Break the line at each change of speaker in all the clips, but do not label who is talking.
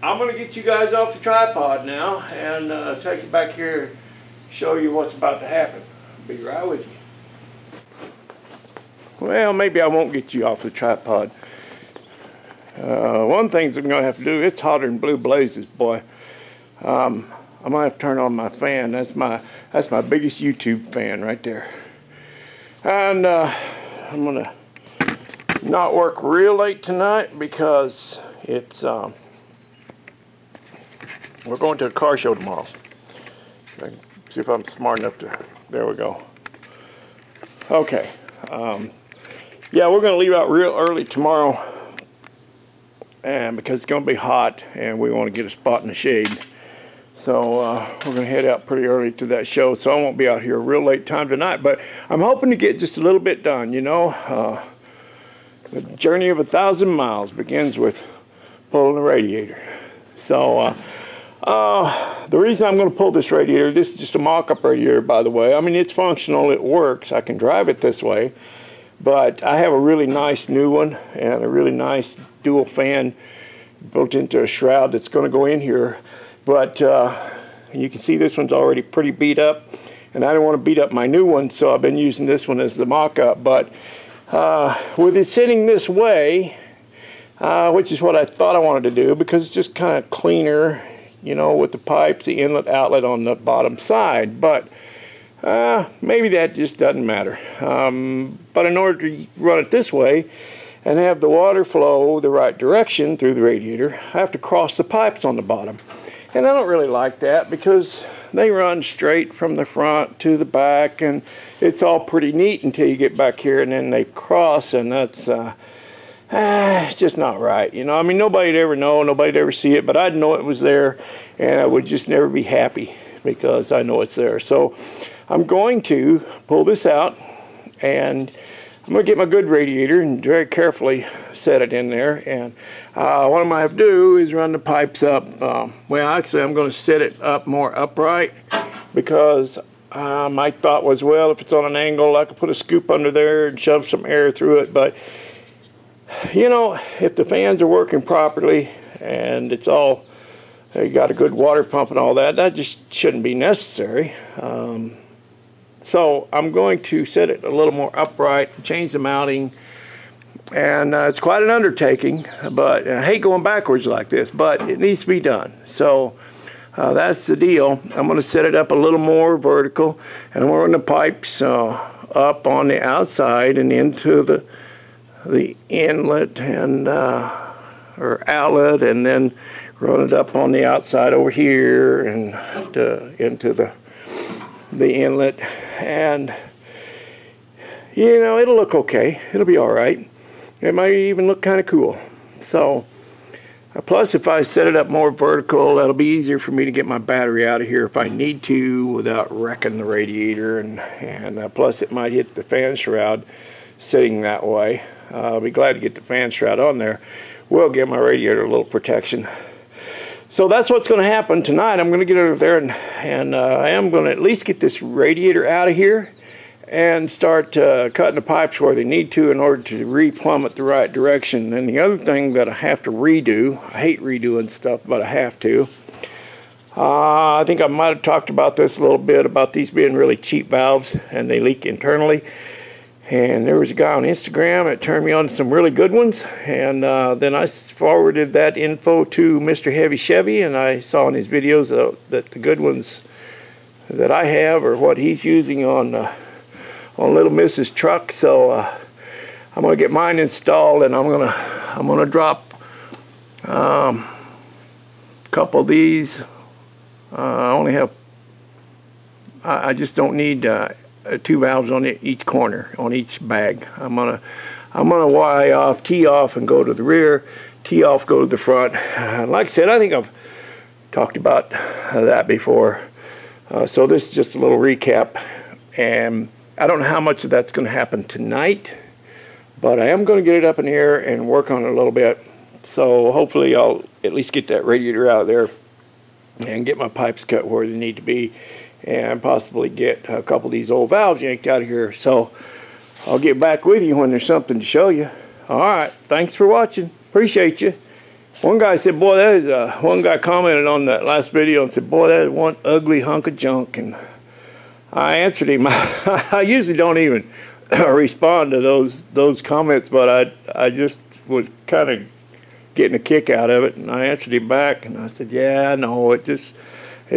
I'm going to get you guys off the tripod now and take you back here and show you what's about to happen. I'll be right with you. Well, maybe I won't get you off the tripod. One thing I'm going to have to do, it's hotter than blue blazes, boy. I'm going to have to turn on my fan. That's my biggest YouTube fan right there. And I'm going to not work real late tonight because it's we're going to a car show tomorrow. See if I'm smart enough to, there we go. Okay. Yeah, we're going to leave out real early tomorrow, and because it's going to be hot and we want to get a spot in the shade. So we're going to head out pretty early to that show, so I won't be out here a real late time tonight, but I'm hoping to get just a little bit done, you know. The journey of 1,000 miles begins with pulling the radiator. So the reason I'm going to pull this radiator, this is just a mock-up radiator, by the way. I mean, it's functional, it works, I can drive it this way, but I have a really nice new one and a really nice dual fan built into a shroud that's going to go in here. But you can see this one's already pretty beat up, and I don't want to beat up my new one, so I've been using this one as the mock-up. But with it sitting this way, which is what I thought I wanted to do, because it's just kind of cleaner, you know, with the pipes, the inlet, outlet on the bottom side. But maybe that just doesn't matter. But in order to run it this way and have the water flow the right direction through the radiator, I have to cross the pipes on the bottom. And I don't really like that because they run straight from the front to the back, and it's all pretty neat until you get back here and then they cross, and that's it's just not right. You know, I mean, nobody'd ever know, nobody'd ever see it, but I'd know it was there, and I would just never be happy because I know it's there. So I'm going to pull this out, and I'm going to get my good radiator and very carefully set it in there. And what I'm going to have to do is run the pipes up. Well, actually, I'm going to set it up more upright because my thought was, well, if it's on an angle, I could put a scoop under there and shove some air through it. But, you know, if the fans are working properly and it's all, you got a good water pump and all that, that just shouldn't be necessary. So I'm going to set it a little more upright, change the mounting, and it's quite an undertaking, but I hate going backwards like this, but it needs to be done. So that's the deal. I'm going to set it up a little more vertical, and I'm going to run the pipes up on the outside and into the inlet and or outlet, and then run it up on the outside over here and into the inlet. And you know, it'll look okay, it'll be all right. It might even look kind of cool. So plus, if I set it up more vertical, that'll be easier for me to get my battery out of here if I need to without wrecking the radiator, and plus it might hit the fan shroud sitting that way. I'll be glad to get the fan shroud on there. Will give my radiator a little protection. So that's what's going to happen tonight. I'm going to get over there and I am going to at least get this radiator out of here and start cutting the pipes where they need to in order to replumb it the right direction. And the other thing that I have to redo, I hate redoing stuff, but I have to. I think I might have talked about this a little bit, about these being really cheap valves and they leak internally. And there was a guy on Instagram that turned me on to some really good ones, and then I forwarded that info to Mr. Heavy Chevy, and I saw in his videos that the good ones that I have are what he's using on Little Mrs. truck. So I'm gonna get mine installed, and I'm gonna drop a couple of these. I just don't need 2 valves on each corner, on each bag. I'm gonna Y off, T off, and go to the rear. T off, go to the front. Like I said, I think I've talked about that before. So this is just a little recap, and I don't know how much of that's going to happen tonight, but I am going to get it up in the air and work on it a little bit. So hopefully I'll at least get that radiator out of there and get my pipes cut where they need to be, and possibly get a couple of these old valves yanked out of here. So I'll get back with you when there's something to show you. All right, thanks for watching. Appreciate you. One guy said, boy, that is, one guy commented on that last video and said, boy, that is one ugly hunk of junk. And I answered him. I usually don't even respond to those comments, but I just was kind of getting a kick out of it, and I answered him back, and I said, yeah, no, it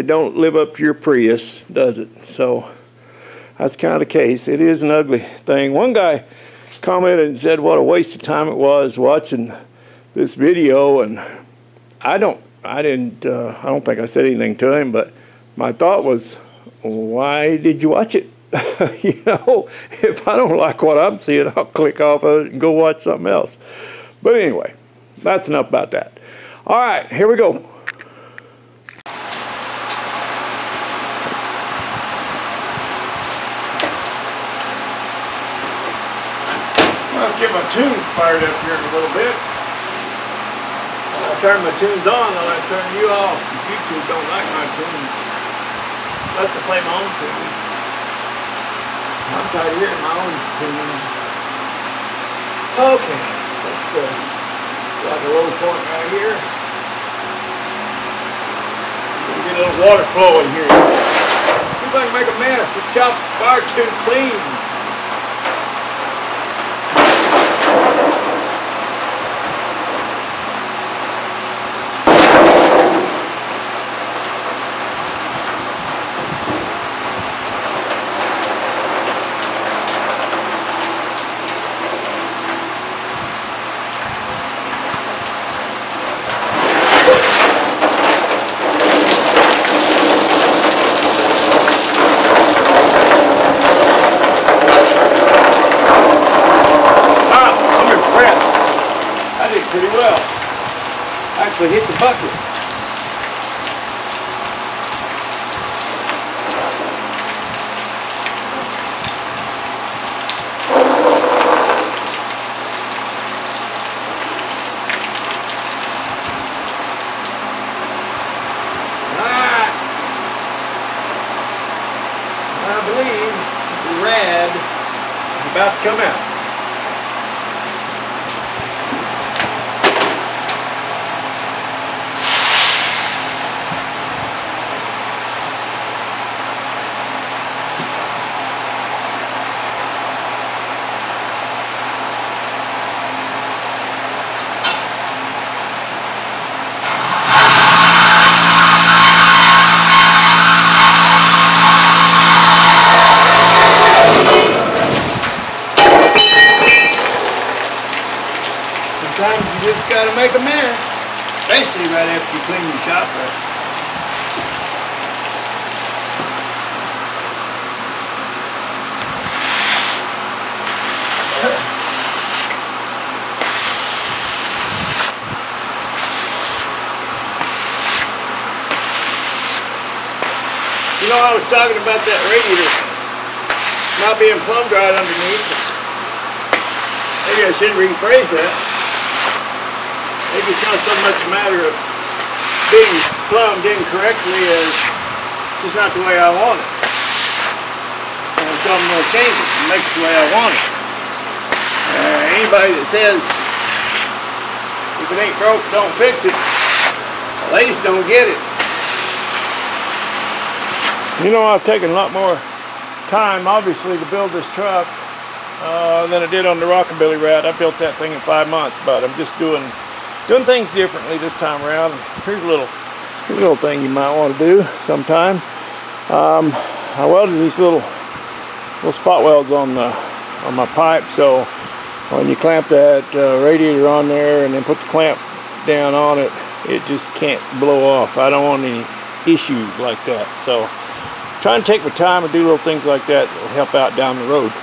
don't live up to your Prius, does it? So that's kind of the case. It is an ugly thing. One guy commented and said what a waste of time it was watching this video, and I don't think I said anything to him, but my thought was, why did you watch it? You know, if I don't like what I'm seeing, I'll click off of it and go watch something else. But anyway, that's enough about that. All right, here we go. I'll get my tunes fired up here in a little bit. I'll turn my tunes on, and I'll turn you off. YouTube don't like my tunes. Let's play my own tunes. I'm tired of hearing my own tunes. Okay, let's like a low point right here. Get a little water flowing here. See if I can make a mess. This chop's far too clean. Pretty well. Actually hit the bucket. Alright. I believe the rad is about to come out. Sometimes you just gotta make a mess, especially right after you clean your shop up. You know, I was talking about that radiator not being plumb dried underneath. Maybe I should rephrase that. Maybe it's not so much a matter of being plumbed incorrectly as just not the way I want it. And so I'm going to change it and make it the way I want it. Anybody that says if it ain't broke, don't fix it, well, they just don't get it. You know, I've taken a lot more time, obviously, to build this truck than I did on the Rockabilly Rat. I built that thing in 5 months, but I'm just doing things differently this time around. Here's a little thing you might want to do sometime. I welded these little spot welds on my pipe, so when you clamp that radiator on there and then put the clamp down on it, it just can't blow off. I don't want any issues like that. So trying to take my time and do little things like that that will help out down the road.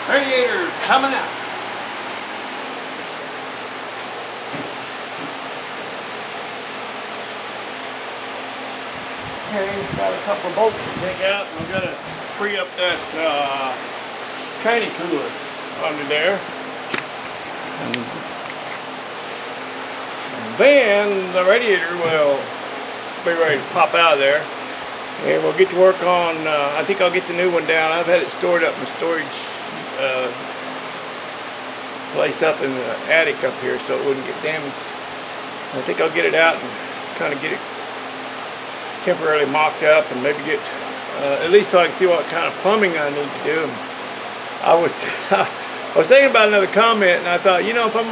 Radiator coming out. Okay, got a couple of bolts to take out, and I've got to free up that tiny cooler under there. And then the radiator will be ready to pop out of there. And we'll get to work on, I think I'll get the new one down. I've had it stored up in the storage place up in the attic up here so it wouldn't get damaged. I think I'll get it out and kind of get it temporarily mocked up and maybe get, at least so I can see what kind of plumbing I need to do. I was thinking about another comment, and I thought, you know, if I'm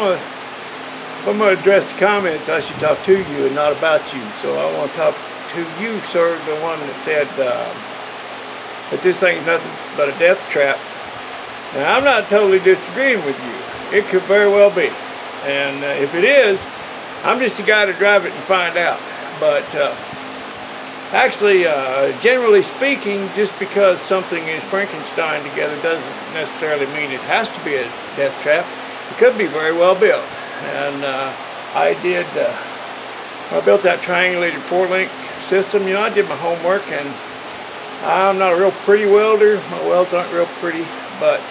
gonna address the comments, I should talk to you and not about you. So I want to talk to you, sir, the one that said that this thing's nothing but a death trap. Now, I'm not totally disagreeing with you. It could very well be, and if it is, I'm just the guy to drive it and find out. But actually, generally speaking, just because something is Frankenstein together doesn't necessarily mean it has to be a death trap. It could be very well built. And I built that triangulated 4-link system. You know, I did my homework, and I'm not a real pretty welder. My welds aren't real pretty, but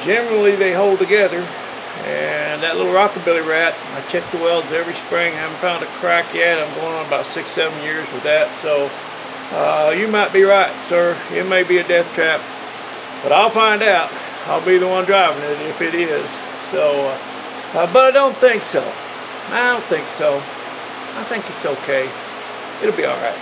generally they hold together. And that little rockabilly rat, I check the welds every spring. I haven't found a crack yet. I'm going on about 6-7 years with that. So you might be right, sir. It may be a death trap, but I'll find out. I'll be the one driving it if it is. So, but I don't think so. I don't think so. I think it's okay. It'll be all right.